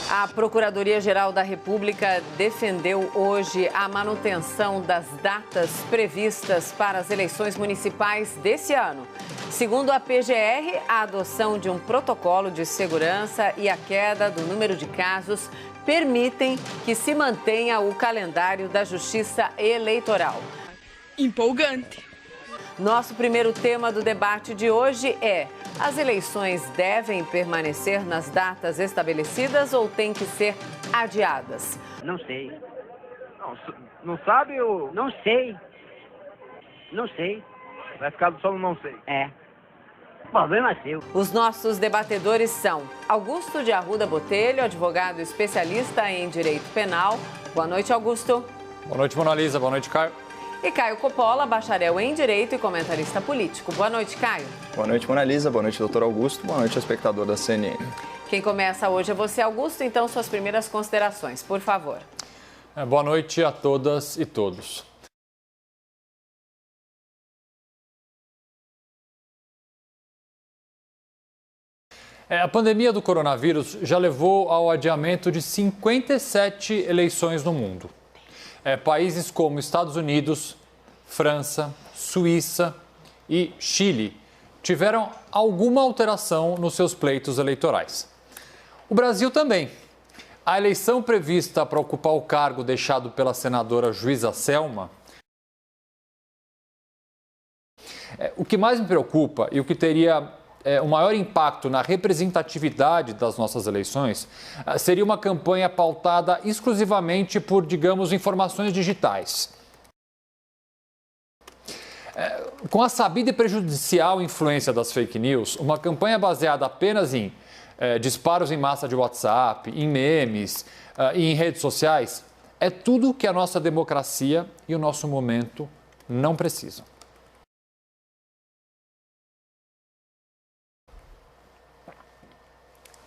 A Procuradoria-Geral da República defendeu hoje a manutenção das datas previstas para as eleições municipais desse ano. Segundo a PGR, a adoção de um protocolo de segurança e a queda do número de casos permitem que se mantenha o calendário da Justiça Eleitoral. Empolgante. Nosso primeiro tema do debate de hoje é: as eleições devem permanecer nas datas estabelecidas ou têm que ser adiadas? Não sei. Não sabe ou... Não sei. Não sei. Vai ficar só no não sei. É. Problema seu. Os nossos debatedores são Augusto de Arruda Botelho, advogado especialista em direito penal. Boa noite, Augusto. Boa noite, Mona Lisa. Boa noite, Caio. E Caio Coppola, bacharel em Direito e comentarista político. Boa noite, Caio. Boa noite, Mona Lisa. Boa noite, doutor Augusto. Boa noite, espectador da CNN. Quem começa hoje é você, Augusto. Então, suas primeiras considerações, por favor. Boa noite a todas e todos. A pandemia do coronavírus já levou ao adiamento de 57 eleições no mundo. Países como Estados Unidos, França, Suíça e Chile tiveram alguma alteração nos seus pleitos eleitorais. O Brasil também. A eleição prevista para ocupar o cargo deixado pela senadora Juíza Selma. O que mais me preocupa e o que teria o maior impacto na representatividade das nossas eleições seria uma campanha pautada exclusivamente por, digamos, informações digitais. Com a sabida e prejudicial influência das fake news, uma campanha baseada apenas em disparos em massa de WhatsApp, em memes e em redes sociais é tudo que a nossa democracia e o nosso momento não precisam.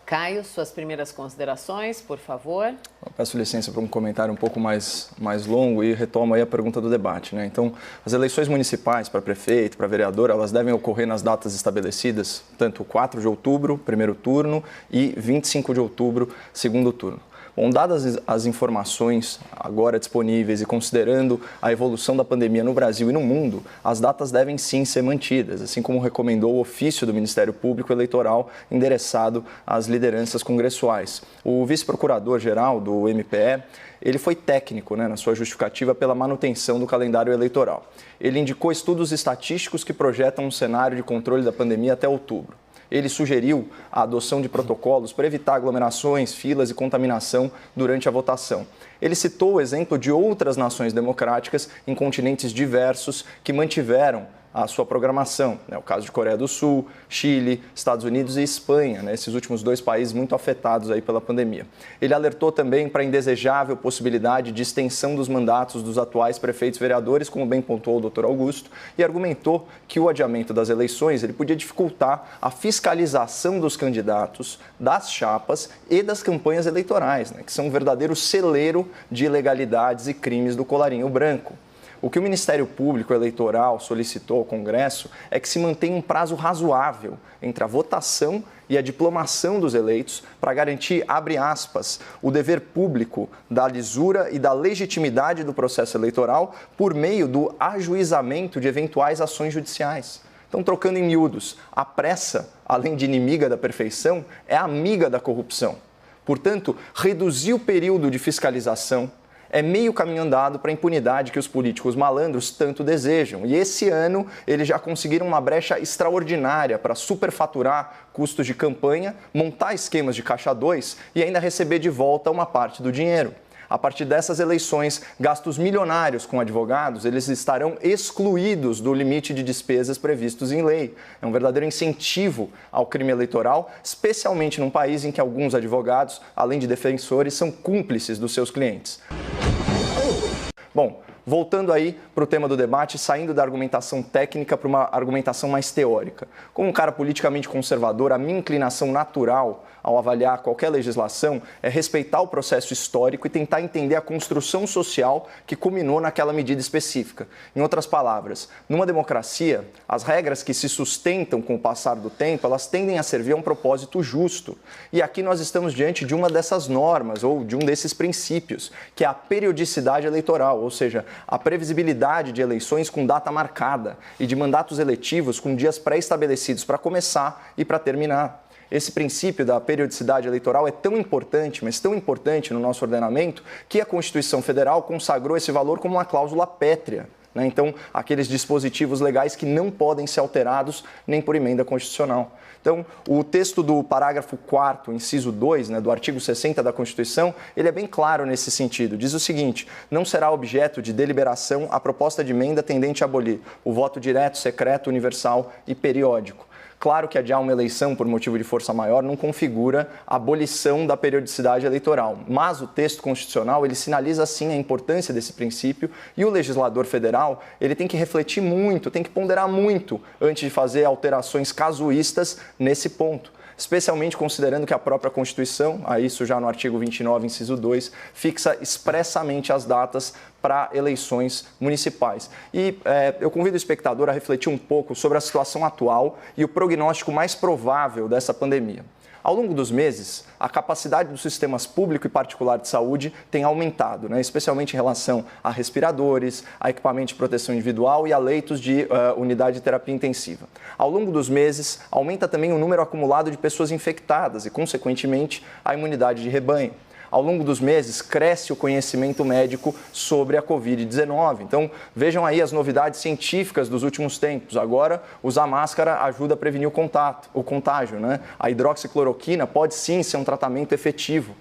Caio, suas primeiras considerações, por favor. Eu peço licença para um comentário um pouco mais longo e retomo aí a pergunta do debate, né? Então, as eleições municipais para prefeito, para vereador, elas devem ocorrer nas datas estabelecidas, tanto 4 de outubro, primeiro turno, e 25 de outubro, segundo turno. Bom, dadas as informações agora disponíveis e considerando a evolução da pandemia no Brasil e no mundo, as datas devem sim ser mantidas, assim como recomendou o ofício do Ministério Público Eleitoral endereçado às lideranças congressuais. O vice-procurador-geral do MPE, ele foi técnico, na sua justificativa pela manutenção do calendário eleitoral. Ele indicou estudos estatísticos que projetam um cenário de controle da pandemia até outubro. Ele sugeriu a adoção de protocolos para evitar aglomerações, filas e contaminação durante a votação. Ele citou o exemplo de outras nações democráticas em continentes diversos que mantiveram a sua programação, o caso de Coreia do Sul, Chile, Estados Unidos e Espanha, esses últimos dois países muito afetados aí pela pandemia. Ele alertou também para a indesejável possibilidade de extensão dos mandatos dos atuais prefeitos e vereadores, como bem pontuou o doutor Augusto, e argumentou que o adiamento das eleições ele podia dificultar a fiscalização dos candidatos, das chapas e das campanhas eleitorais, que são um verdadeiro celeiro de ilegalidades e crimes do colarinho branco. O que o Ministério Público Eleitoral solicitou ao Congresso é que se mantenha um prazo razoável entre a votação e a diplomação dos eleitos para garantir, abre aspas, o dever público da lisura e da legitimidade do processo eleitoral por meio do ajuizamento de eventuais ações judiciais. Então, trocando em miúdos, a pressa, além de inimiga da perfeição, é amiga da corrupção. Portanto, reduzir o período de fiscalização é meio caminho andado para a impunidade que os políticos malandros tanto desejam. E esse ano eles já conseguiram uma brecha extraordinária para superfaturar custos de campanha, montar esquemas de caixa 2 e ainda receber de volta uma parte do dinheiro. A partir dessas eleições, gastos milionários com advogados, eles estarão excluídos do limite de despesas previstos em lei. É um verdadeiro incentivo ao crime eleitoral, especialmente num país em que alguns advogados, além de defensores, são cúmplices dos seus clientes. Bom, voltando aí para o tema do debate, saindo da argumentação técnica para uma argumentação mais teórica. Como um cara politicamente conservador, a minha inclinação natural ao avaliar qualquer legislação é respeitar o processo histórico e tentar entender a construção social que culminou naquela medida específica. Em outras palavras, numa democracia, as regras que se sustentam com o passar do tempo, elas tendem a servir a um propósito justo. E aqui nós estamos diante de uma dessas normas, ou de um desses princípios, que é a periodicidade eleitoral, ou seja, a previsibilidade de eleições com data marcada e de mandatos eletivos com dias pré-estabelecidos para começar e para terminar. Esse princípio da periodicidade eleitoral é tão importante, mas tão importante no nosso ordenamento, que a Constituição Federal consagrou esse valor como uma cláusula pétrea. Então, aqueles dispositivos legais que não podem ser alterados nem por emenda constitucional. Então, o texto do parágrafo 4º, inciso 2, do artigo 60 da Constituição, ele é bem claro nesse sentido. Diz o seguinte: não será objeto de deliberação a proposta de emenda tendente a abolir o voto direto, secreto, universal e periódico. Claro que adiar uma eleição por motivo de força maior não configura a abolição da periodicidade eleitoral, mas o texto constitucional ele sinaliza sim a importância desse princípio e o legislador federal ele tem que refletir muito, tem que ponderar muito antes de fazer alterações casuístas nesse ponto. Especialmente considerando que a própria Constituição, isso já no artigo 29, inciso 2, fixa expressamente as datas para eleições municipais. E eu convido o espectador a refletir um pouco sobre a situação atual e o prognóstico mais provável dessa pandemia. Ao longo dos meses, a capacidade dos sistemas público e particular de saúde tem aumentado, especialmente em relação a respiradores, a equipamento de proteção individual e a leitos de unidade de terapia intensiva. Ao longo dos meses, aumenta também o número acumulado de pessoas infectadas e, consequentemente, a imunidade de rebanho. Ao longo dos meses, cresce o conhecimento médico sobre a Covid-19. Então, vejam aí as novidades científicas dos últimos tempos. Agora, usar máscara ajuda a prevenir o contágio. A hidroxicloroquina pode sim ser um tratamento efetivo.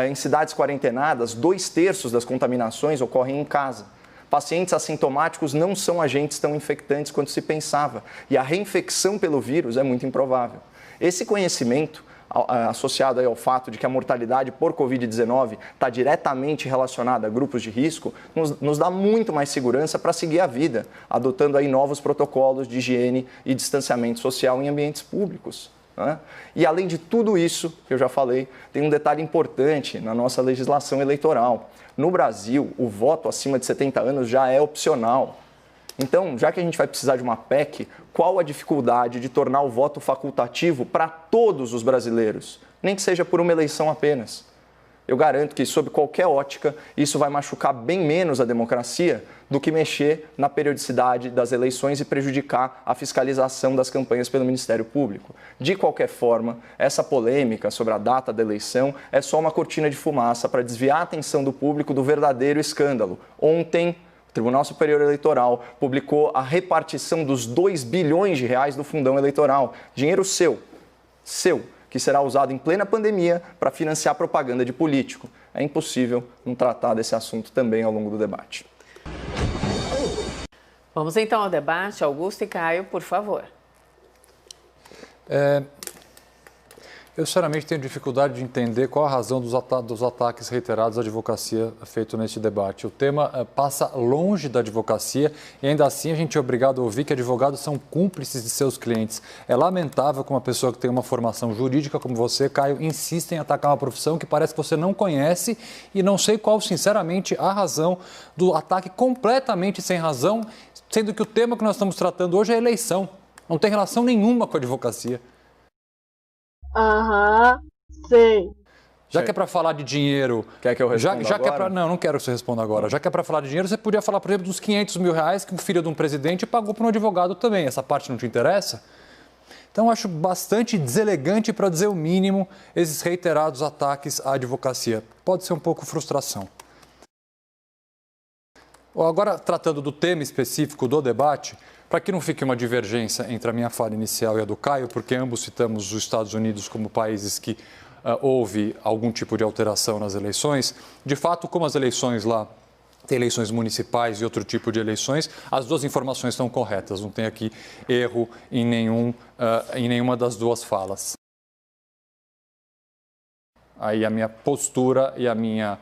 Em cidades quarentenadas, 2/3 das contaminações ocorrem em casa. Pacientes assintomáticos não são agentes tão infectantes quanto se pensava. E a reinfecção pelo vírus é muito improvável. Esse conhecimento, associado aí ao fato de que a mortalidade por Covid-19 está diretamente relacionada a grupos de risco, nos dá muito mais segurança para seguir a vida, adotando aí novos protocolos de higiene e distanciamento social em ambientes públicos. E além de tudo isso, que eu já falei, tem um detalhe importante na nossa legislação eleitoral. No Brasil, o voto acima de 70 anos já é opcional. Então, já que a gente vai precisar de uma PEC, qual a dificuldade de tornar o voto facultativo para todos os brasileiros, nem que seja por uma eleição apenas? Eu garanto que, sob qualquer ótica, isso vai machucar bem menos a democracia do que mexer na periodicidade das eleições e prejudicar a fiscalização das campanhas pelo Ministério Público. De qualquer forma, essa polêmica sobre a data da eleição é só uma cortina de fumaça para desviar a atenção do público do verdadeiro escândalo. Ontem, o Tribunal Superior Eleitoral publicou a repartição dos 2 bilhões de reais do fundão eleitoral. Dinheiro seu, que será usado em plena pandemia para financiar propaganda de político. É impossível não tratar desse assunto também ao longo do debate. Vamos então ao debate. Augusto e Caio, por favor. Eu, sinceramente, tenho dificuldade de entender qual a razão dos ataques reiterados à advocacia feito neste debate. O tema passa longe da advocacia e, ainda assim, a gente é obrigado a ouvir que advogados são cúmplices de seus clientes. É lamentável que uma pessoa que tem uma formação jurídica como você, Caio, insista em atacar uma profissão que parece que você não conhece e não sei qual, sinceramente, a razão do ataque completamente sem razão, sendo que o tema que nós estamos tratando hoje é eleição. Não tem relação nenhuma com a advocacia. Sei. Já que é para falar de dinheiro... Quer que eu responda agora? Não quero que você responda agora. Já que é para falar de dinheiro, você podia falar, por exemplo, dos 500 mil reais que o filho de um presidente pagou para um advogado também. Essa parte não te interessa? Então, acho bastante deselegante, para dizer o mínimo, esses reiterados ataques à advocacia. Pode ser um pouco frustração. Agora, tratando do tema específico do debate, para que não fique uma divergência entre a minha fala inicial e a do Caio, porque ambos citamos os Estados Unidos como países que houve algum tipo de alteração nas eleições, de fato, como as eleições lá tem eleições municipais e outro tipo de eleições, as duas informações estão corretas, não tem aqui erro em nenhuma das duas falas. Aí a minha postura e a minha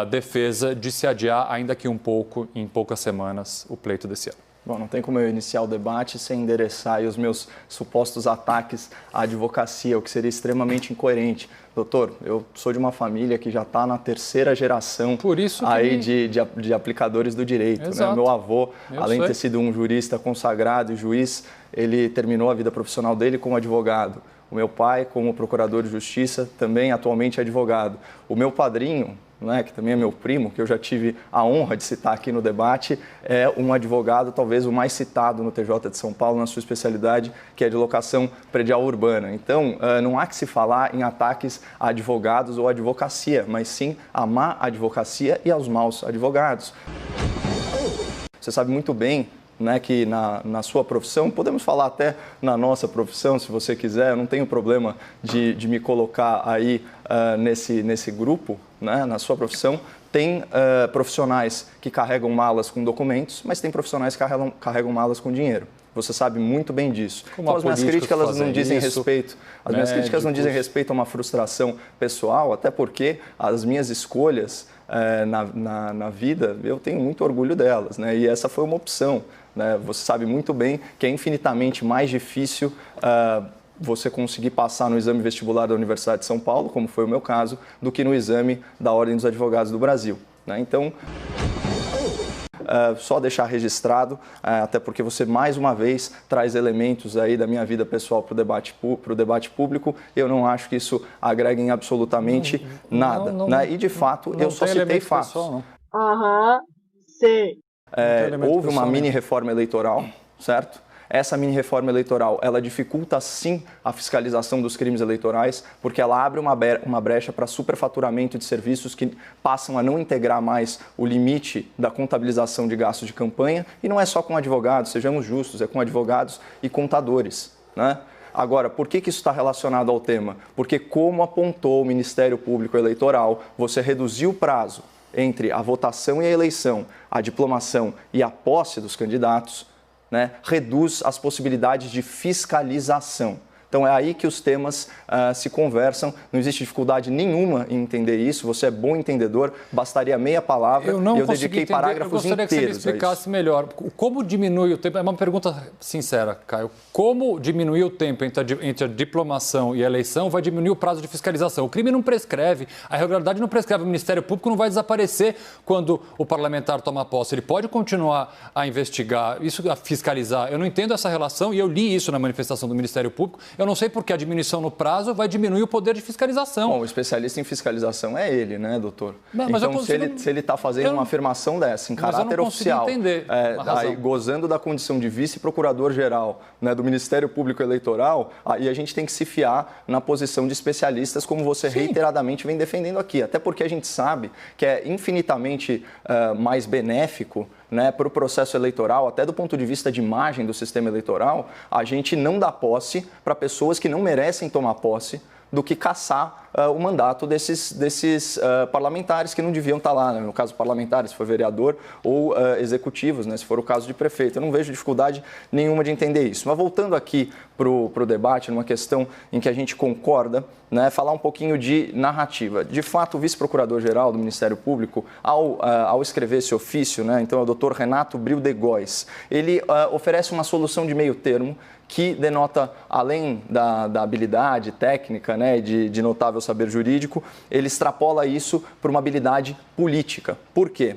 defesa de se adiar, ainda que um pouco, em poucas semanas, o pleito desse ano. Bom, não tem como eu iniciar o debate sem endereçar aí os meus supostos ataques à advocacia, o que seria extremamente incoerente. Doutor, eu sou de uma família que já está na terceira geração aí de aplicadores do direito. Né? Meu avô, além de ter sido um jurista consagrado e juiz, ele terminou a vida profissional dele como advogado. O meu pai, como procurador de justiça, também atualmente advogado. O meu padrinho, né, que também é meu primo, que eu já tive a honra de citar aqui no debate, é um advogado talvez o mais citado no TJ de São Paulo na sua especialidade, que é de locação predial urbana. Então, não há que se falar em ataques a advogados ou advocacia, mas sim a má advocacia e aos maus advogados. Você sabe muito bem, né, que na sua profissão, podemos falar até na nossa profissão, se você quiser, eu não tenho problema de me colocar aí nesse grupo, né, na sua profissão, tem profissionais que carregam malas com documentos, mas tem profissionais que carregam malas com dinheiro. Você sabe muito bem disso. Então, as minhas críticas elas não dizem respeito. As minhas críticas não dizem respeito a uma frustração pessoal, até porque as minhas escolhas na vida, eu tenho muito orgulho delas, né? E essa foi uma opção. Né? Você sabe muito bem que é infinitamente mais difícil você conseguir passar no exame vestibular da Universidade de São Paulo, como foi o meu caso, do que no exame da Ordem dos Advogados do Brasil. Né? Então, só deixar registrado, até porque você mais uma vez traz elementos aí da minha vida pessoal para o debate público. Eu não acho que isso agrega em absolutamente nada. Né? E de fato, eu só citei fatos. Sim. Houve uma mini-reforma eleitoral, certo? Essa mini-reforma eleitoral, ela dificulta sim a fiscalização dos crimes eleitorais, porque ela abre uma brecha para superfaturamento de serviços que passam a não integrar mais o limite da contabilização de gastos de campanha, e não é só com advogados, sejamos justos, é com advogados e contadores, né? Agora, por que isso está relacionado ao tema? Porque, como apontou o Ministério Público Eleitoral, você reduziu o prazo entre a votação e a eleição, a diplomação e a posse dos candidatos, né, reduz as possibilidades de fiscalização. Então é aí que os temas se conversam, não existe dificuldade nenhuma em entender isso, você é bom entendedor, bastaria meia palavra e eu dediquei parágrafos inteiros. Eu gostaria que você me explicasse melhor. Como diminui o tempo? É uma pergunta sincera, Caio. Como diminuir o tempo entre a diplomação e a eleição vai diminuir o prazo de fiscalização? O crime não prescreve, a irregularidade não prescreve, o Ministério Público não vai desaparecer quando o parlamentar toma posse. Ele pode continuar a investigar, isso a fiscalizar. Eu não entendo essa relação e eu li isso na manifestação do Ministério Público. Eu não sei porque a diminuição no prazo vai diminuir o poder de fiscalização. Bom, o especialista em fiscalização é ele, né, doutor? Não, mas então, se ele está fazendo uma afirmação dessa, em caráter oficial, aí, gozando da condição de vice-procurador-geral, né, do Ministério Público Eleitoral, aí a gente tem que se fiar na posição de especialistas, como você reiteradamente vem defendendo aqui. Até porque a gente sabe que é infinitamente mais benéfico, né, para o processo eleitoral, até do ponto de vista de imagem do sistema eleitoral, a gente não dá posse para pessoas que não merecem tomar posse do que caçar o mandato desses parlamentares que não deviam estar lá, né? No caso parlamentares, se for vereador, ou executivos, né? Se for o caso de prefeito. Eu não vejo dificuldade nenhuma de entender isso. Mas voltando aqui para o debate, numa questão em que a gente concorda, né, falar um pouquinho de narrativa. De fato, o vice-procurador-geral do Ministério Público, ao escrever esse ofício, né, então é o doutor Renato Bril de Góes, ele oferece uma solução de meio termo que denota, além da habilidade técnica, né, de notável saber jurídico, ele extrapola isso para uma habilidade política. Por quê?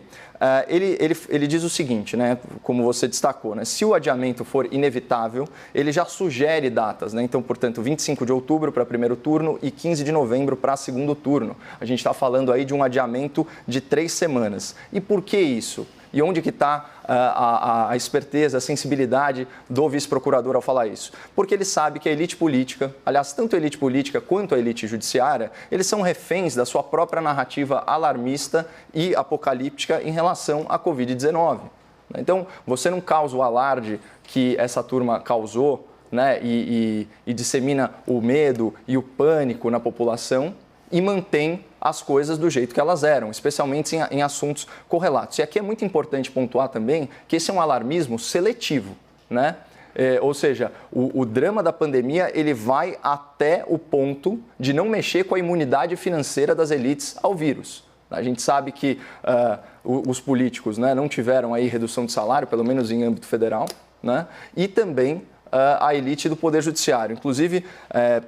Ele diz o seguinte, né, como você destacou, né, se o adiamento for inevitável, ele já sugere datas, né, então, portanto, 25 de outubro para primeiro turno e 15 de novembro para segundo turno. A gente está falando aí de um adiamento de 3 semanas. E por que isso? E onde que está a esperteza, a sensibilidade do vice-procurador ao falar isso? Porque ele sabe que a elite política, aliás, tanto a elite política quanto a elite judiciária, eles são reféns da sua própria narrativa alarmista e apocalíptica em relação à Covid-19. Então, você não causa o alarde que essa turma causou, né, e dissemina o medo e o pânico na população e mantém as coisas do jeito que elas eram, especialmente em assuntos correlatos. E aqui é muito importante pontuar também que esse é um alarmismo seletivo, né? Ou seja, o drama da pandemia ele vai até o ponto de não mexer com a imunidade financeira das elites ao vírus. A gente sabe que os políticos, né, não tiveram aí redução de salário, pelo menos em âmbito federal, né, e também a elite do Poder Judiciário. Inclusive,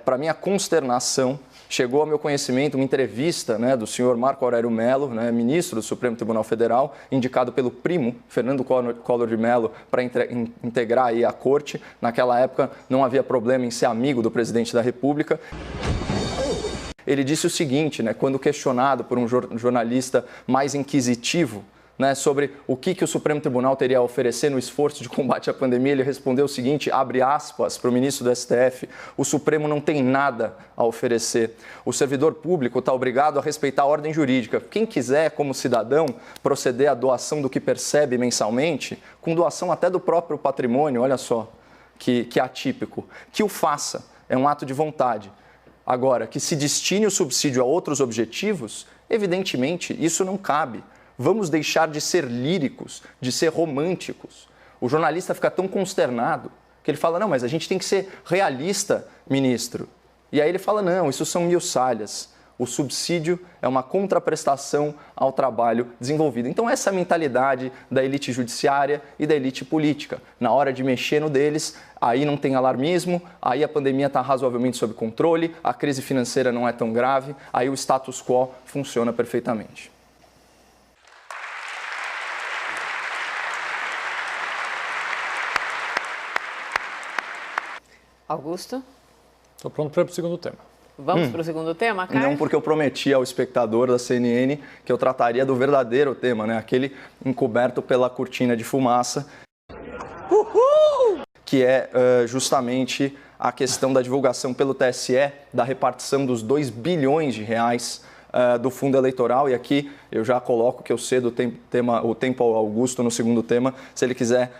para minha consternação, chegou ao meu conhecimento uma entrevista, né, do senhor Marco Aurélio Mello, né, ministro do Supremo Tribunal Federal, indicado pelo primo, Fernando Collor de Mello, para integrar aí a corte. Naquela época não havia problema em ser amigo do presidente da República. Ele disse o seguinte, né, quando questionado por um jornalista mais inquisitivo, né, sobre o que o Supremo Tribunal teria a oferecer no esforço de combate à pandemia, ele respondeu o seguinte, abre aspas, para o ministro do STF, o Supremo não tem nada a oferecer. O servidor público está obrigado a respeitar a ordem jurídica. Quem quiser, como cidadão, proceder à doação do que percebe mensalmente, com doação até do próprio patrimônio, olha só, que atípico, que o faça, é um ato de vontade. Agora, que se destine o subsídio a outros objetivos, evidentemente, isso não cabe. Vamos deixar de ser líricos, de ser românticos. O jornalista fica tão consternado que ele fala, não, mas a gente tem que ser realista, ministro. E aí ele fala, não, isso são miuçalhas. O subsídio é uma contraprestação ao trabalho desenvolvido. Então essa é a mentalidade da elite judiciária e da elite política. Na hora de mexer no deles, aí não tem alarmismo, aí a pandemia está razoavelmente sob controle, a crise financeira não é tão grave, aí o status quo funciona perfeitamente. Augusto? Estou pronto para ir para o segundo tema. Vamos para o segundo tema, Caio? Não, porque eu prometi ao espectador da CNN que eu trataria do verdadeiro tema, né? Aquele encoberto pela cortina de fumaça, que é justamente a questão da divulgação pelo TSE da repartição dos 2 bilhões de reais do fundo eleitoral. E aqui eu já coloco que eu cedo o tempo ao Augusto no segundo tema, se ele quiser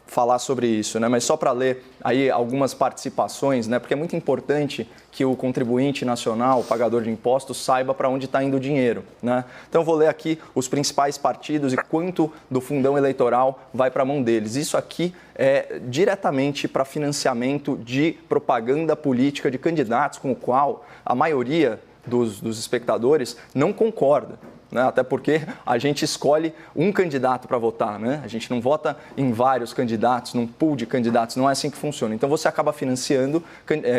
falar sobre isso, né? Mas só para ler aí algumas participações, né? Porque é muito importante que o contribuinte nacional, o pagador de impostos, saiba para onde está indo o dinheiro, né? Então eu vou ler aqui os principais partidos e quanto do fundão eleitoral vai para a mão deles. Isso aqui é diretamente para financiamento de propaganda política de candidatos com o qual a maioria dos espectadores não concorda, né? Até porque a gente escolhe um candidato para votar, né? A gente não vota em vários candidatos, num pool de candidatos, não é assim que funciona. Então você acaba financiando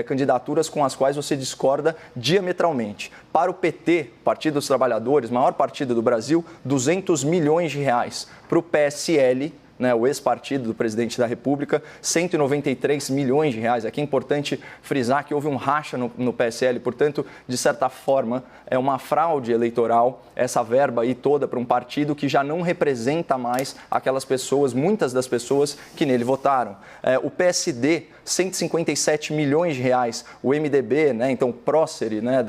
candidaturas com as quais você discorda diametralmente. Para o PT, Partido dos Trabalhadores, maior partido do Brasil, 200 milhões de reais. Para o PSL, né, o ex-partido do presidente da República, 193 milhões de reais. Aqui é importante frisar que houve um racha no PSL, portanto, de certa forma, é uma fraude eleitoral essa verba aí toda para um partido que já não representa mais aquelas pessoas, muitas das pessoas que nele votaram. O PSD, 157 milhões de reais. O MDB, né, então Prócere, né,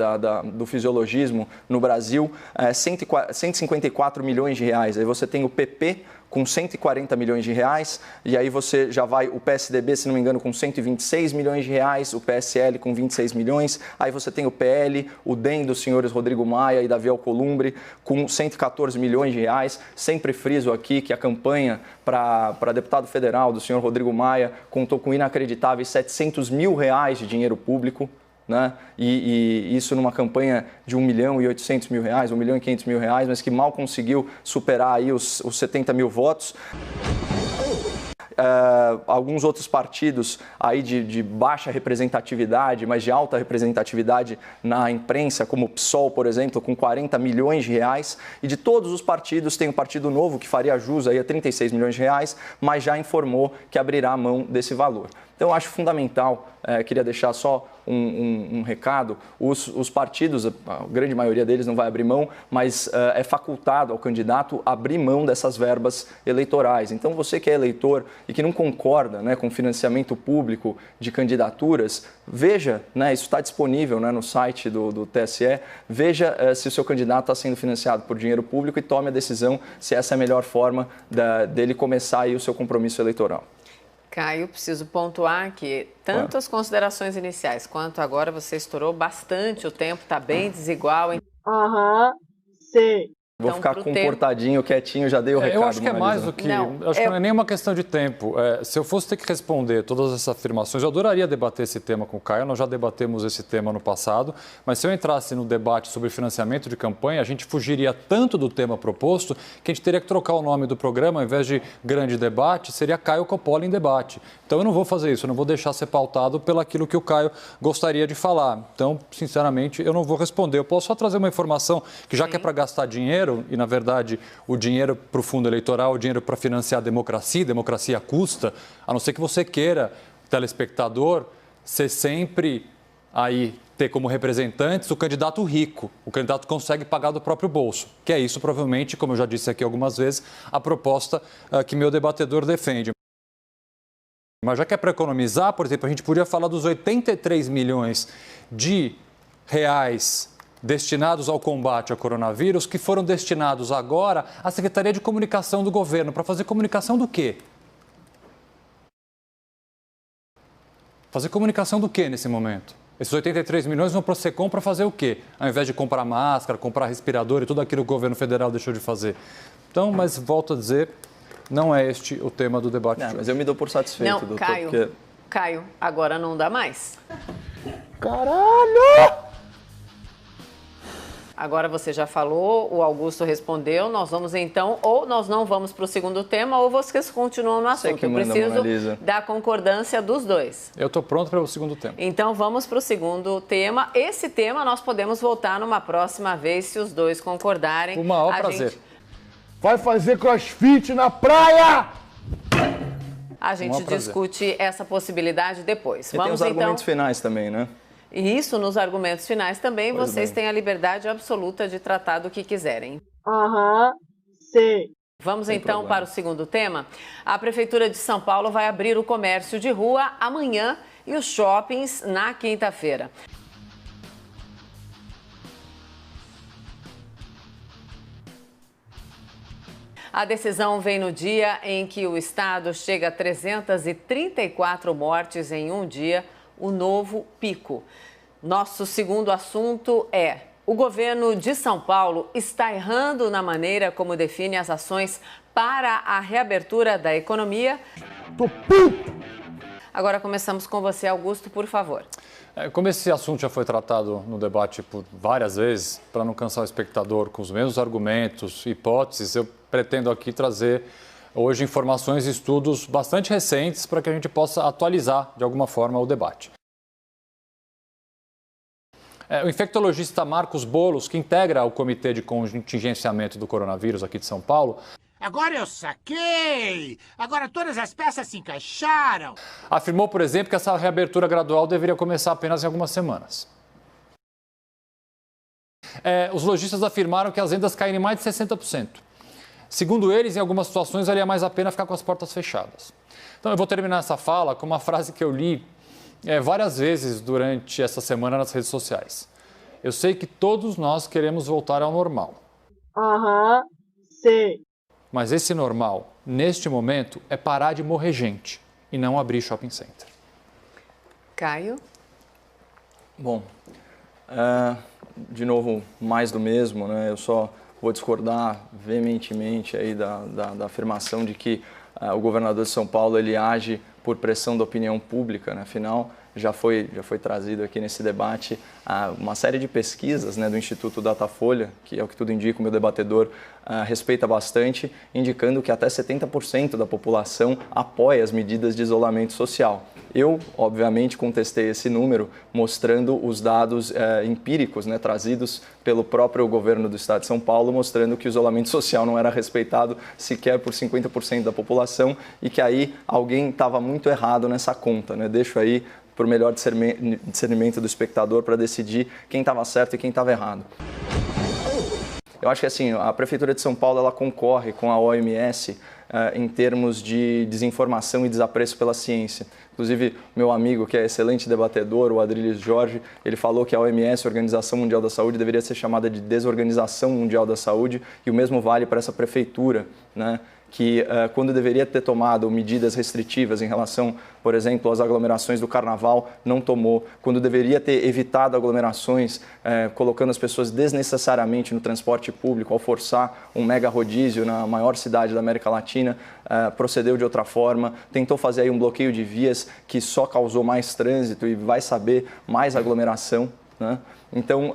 do fisiologismo no Brasil, 154 milhões de reais. Aí você tem o PP, com 140 milhões de reais, e aí você já vai, o PSDB, se não me engano, com 126 milhões de reais, o PSL com 26 milhões, aí você tem o PL, o DEM dos senhores Rodrigo Maia e Davi Alcolumbre, com 114 milhões de reais. Sempre friso aqui que a campanha para deputado federal do senhor Rodrigo Maia contou com inacreditáveis 700 mil reais de dinheiro público, né? E isso numa campanha de 1.800.000 reais, 1.500.000 reais, mas que mal conseguiu superar aí os 70 mil votos. Alguns outros partidos aí de baixa representatividade, mas de alta representatividade na imprensa, como o PSOL, por exemplo, com 40 milhões de reais. E de todos os partidos, tem o Partido Novo, que faria jus aí a 36 milhões de reais, mas já informou que abrirá a mão desse valor. Então, eu acho fundamental, queria deixar só um recado, os partidos, a grande maioria deles não vai abrir mão, mas é facultado ao candidato abrir mão dessas verbas eleitorais. Então, você que é eleitor e que não concorda, né, com o financiamento público de candidaturas, veja, né, isso está disponível, né, no site do TSE, veja se o seu candidato está sendo financiado por dinheiro público e tome a decisão se essa é a melhor forma dele começar aí o seu compromisso eleitoral. Caio, preciso pontuar que tanto as considerações iniciais quanto agora você estourou bastante o tempo, está bem desigual. Aham, sei. Vou ficar comportadinho, quietinho, já dei o recado. Eu acho que é mais do que... acho que não é nem uma questão de tempo. Se eu fosse ter que responder todas essas afirmações, eu adoraria debater esse tema com o Caio, nós já debatemos esse tema no passado, mas se eu entrasse no debate sobre financiamento de campanha, a gente fugiria tanto do tema proposto que a gente teria que trocar o nome do programa, ao invés de grande debate, seria Caio Coppola em debate. Então eu não vou fazer isso, eu não vou deixar ser pautado pelo aquilo que o Caio gostaria de falar. Então, sinceramente, eu não vou responder. Eu posso só trazer uma informação que já que é para gastar dinheiro, e, na verdade, o dinheiro para o fundo eleitoral, o dinheiro para financiar a democracia custa, a não ser que você queira, telespectador, ser sempre aí, ter como representantes o candidato rico, o candidato que consegue pagar do próprio bolso, que é isso, provavelmente, como eu já disse aqui algumas vezes, a proposta que meu debatedor defende. Mas já que é para economizar, por exemplo, a gente podia falar dos 83 milhões de reais destinados ao combate ao coronavírus, que foram destinados agora à Secretaria de Comunicação do governo. Para fazer comunicação do quê? Fazer comunicação do quê nesse momento? Esses 83 milhões vão para o SECOM para fazer o quê? Ao invés de comprar máscara, comprar respirador e tudo aquilo que o governo federal deixou de fazer. Então, mas volto a dizer, não é este o tema do debate de hoje. Mas eu me dou por satisfeito, não, doutor. Caio, agora não dá mais. Caralho! Agora você já falou, o Augusto respondeu, nós vamos então, ou nós não vamos para o segundo tema, ou vocês continuam no assunto. Eu preciso da concordância dos dois. Eu estou pronto para o segundo tema. Então vamos para o segundo tema. Esse tema nós podemos voltar numa próxima vez, se os dois concordarem. Com o maior prazer. Vai fazer crossfit na praia! A gente discute essa possibilidade depois. E tem os argumentos finais também, né? E isso, nos argumentos finais também, vocês têm a liberdade absoluta de tratar do que quiserem. Sim. Vamos então para o segundo tema. A Prefeitura de São Paulo vai abrir o comércio de rua amanhã e os shoppings na quinta-feira. A decisão vem no dia em que o estado chega a 334 mortes em um dia, o novo pico. Nosso segundo assunto é: o governo de São Paulo está errando na maneira como define as ações para a reabertura da economia? Tô puto! Agora começamos com você, Augusto, por favor. Como esse assunto já foi tratado no debate por várias vezes, para não cansar o espectador com os mesmos argumentos, hipóteses, eu pretendo aqui trazer hoje informações e estudos bastante recentes para que a gente possa atualizar de alguma forma o debate. O infectologista Marcos Bolos, que integra o Comitê de Contingenciamento do Coronavírus aqui de São Paulo... Agora eu saquei! Agora todas as peças se encaixaram! Afirmou, por exemplo, que essa reabertura gradual deveria começar apenas em algumas semanas. Os lojistas afirmaram que as vendas caíram em mais de 60%. Segundo eles, em algumas situações, valia mais a pena ficar com as portas fechadas. Então, eu vou terminar essa fala com uma frase que eu li várias vezes durante essa semana nas redes sociais. Eu sei que todos nós queremos voltar ao normal. Sim. Mas esse normal, neste momento, é parar de morrer gente e não abrir shopping center. Caio? Bom, de novo, mais do mesmo, né? Eu só vou discordar veementemente aí da afirmação de que o governador de São Paulo ele age por pressão da opinião pública, né? Afinal, já foi trazido aqui nesse debate uma série de pesquisas, né, do Instituto Datafolha, que é o que tudo indica, o meu debatedor respeita bastante, indicando que até 70% da população apoia as medidas de isolamento social. Eu, obviamente, contestei esse número, mostrando os dados empíricos, né, trazidos pelo próprio governo do estado de São Paulo, mostrando que o isolamento social não era respeitado sequer por 50% da população e que aí alguém estava muito errado nessa conta, né? Deixo aí por melhor discernimento do espectador para decidir quem estava certo e quem estava errado. Eu acho que assim, a Prefeitura de São Paulo ela concorre com a OMS em termos de desinformação e desapreço pela ciência. Inclusive, meu amigo, que é excelente debatedor, o Adriles Jorge, ele falou que a OMS, Organização Mundial da Saúde, deveria ser chamada de Desorganização Mundial da Saúde, e o mesmo vale para essa prefeitura, né? Que quando deveria ter tomado medidas restritivas em relação, por exemplo, às aglomerações do Carnaval, não tomou. Quando deveria ter evitado aglomerações, colocando as pessoas desnecessariamente no transporte público, ao forçar um mega rodízio na maior cidade da América Latina, procedeu de outra forma, tentou fazer aí um bloqueio de vias que só causou mais trânsito e vai saber mais aglomeração, né? Então,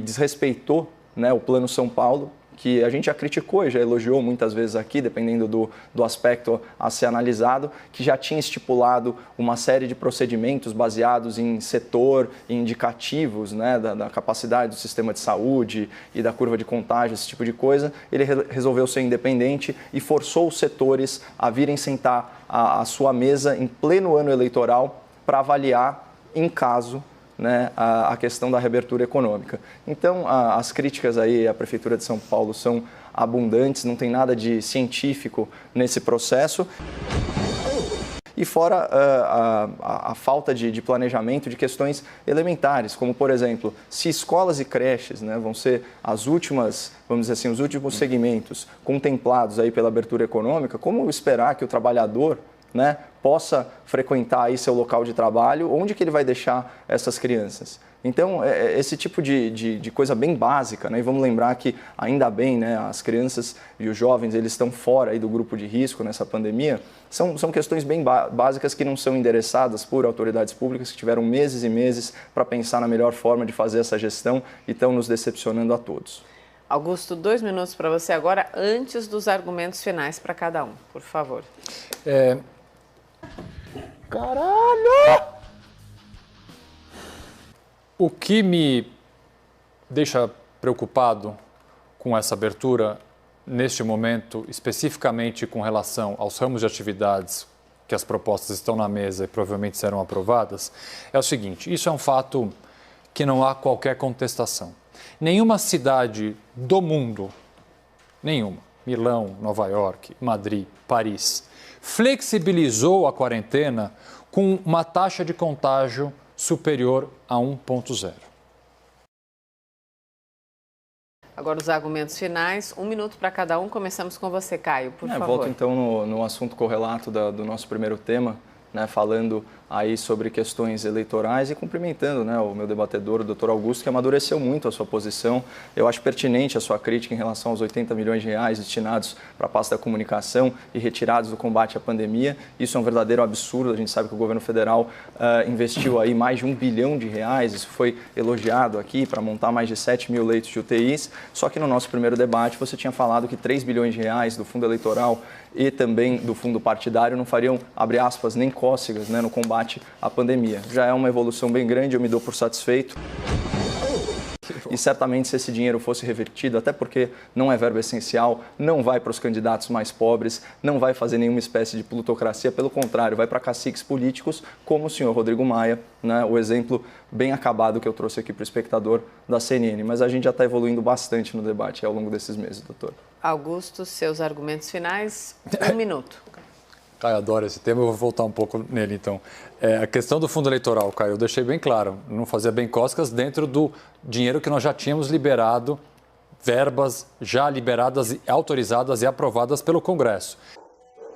desrespeitou, né, o Plano São Paulo, que a gente já criticou e já elogiou muitas vezes aqui, dependendo do aspecto a ser analisado, que já tinha estipulado uma série de procedimentos baseados em setor, em indicativos, né, da capacidade do sistema de saúde e da curva de contágio, esse tipo de coisa. Ele resolveu ser independente e forçou os setores a virem sentar à sua mesa em pleno ano eleitoral para avaliar, em caso, né, a questão da reabertura econômica. Então, as críticas aí à Prefeitura de São Paulo são abundantes, não tem nada de científico nesse processo. E fora a falta de planejamento de questões elementares, como, por exemplo, se escolas e creches, né, vão ser as últimas, vamos dizer assim, os últimos segmentos contemplados aí pela abertura econômica, como esperar que o trabalhador, né, possa frequentar aí seu local de trabalho, onde que ele vai deixar essas crianças? Então, esse tipo de coisa bem básica, né? E vamos lembrar que, ainda bem, né, as crianças e os jovens, eles estão fora aí do grupo de risco nessa pandemia, são questões bem básicas que não são endereçadas por autoridades públicas que tiveram meses e meses para pensar na melhor forma de fazer essa gestão e estão nos decepcionando a todos. Augusto, 2 minutos para você agora, antes dos argumentos finais para cada um, por favor. Caralho! O que me deixa preocupado com essa abertura, neste momento, especificamente com relação aos ramos de atividades que as propostas estão na mesa e provavelmente serão aprovadas, é o seguinte: isso é um fato que não há qualquer contestação. Nenhuma cidade do mundo, nenhuma, Milão, Nova York, Madrid, Paris, flexibilizou a quarentena com uma taxa de contágio superior a 1,0. Agora os argumentos finais, 1 minuto para cada um. Começamos com você, Caio, por favor. Volto então no assunto correlato do nosso primeiro tema, né, falando aí sobre questões eleitorais e cumprimentando, né, o meu debatedor, o doutor Augusto, que amadureceu muito a sua posição. Eu acho pertinente a sua crítica em relação aos 80 milhões de reais destinados para a pasta da comunicação e retirados do combate à pandemia. Isso é um verdadeiro absurdo. A gente sabe que o governo federal investiu aí mais de R$1 bilhão. Isso foi elogiado aqui para montar mais de 7 mil leitos de UTIs. Só que no nosso primeiro debate você tinha falado que R$3 bilhões do fundo eleitoral e também do fundo partidário não fariam, abre aspas, nem cócegas, né, no combate à pandemia. Já é uma evolução bem grande, eu me dou por satisfeito. E certamente se esse dinheiro fosse revertido, até porque não é verba essencial, não vai para os candidatos mais pobres, não vai fazer nenhuma espécie de plutocracia, pelo contrário, vai para caciques políticos, como o senhor Rodrigo Maia, né, o exemplo bem acabado que eu trouxe aqui para o espectador da CNN. Mas a gente já está evoluindo bastante no debate ao longo desses meses, doutor. Augusto, seus argumentos finais, 1 minuto. Caio adora esse tema, eu vou voltar um pouco nele, então. A questão do fundo eleitoral, Caio, eu deixei bem claro, não fazia bem cócegas dentro do dinheiro que nós já tínhamos liberado, verbas já liberadas, autorizadas e aprovadas pelo Congresso.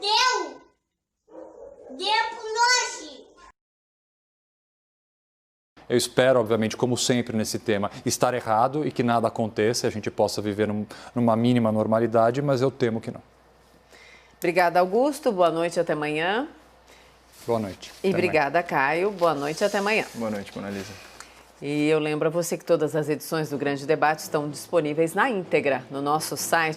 Deu por nós. Eu espero, obviamente, como sempre nesse tema, estar errado e que nada aconteça, a gente possa viver numa mínima normalidade, mas eu temo que não. Obrigada, Augusto. Boa noite, até amanhã. Boa noite. E obrigada, Caio. Boa noite, até amanhã. Boa noite, Mona Lisa. E eu lembro a você que todas as edições do Grande Debate estão disponíveis na íntegra no nosso site.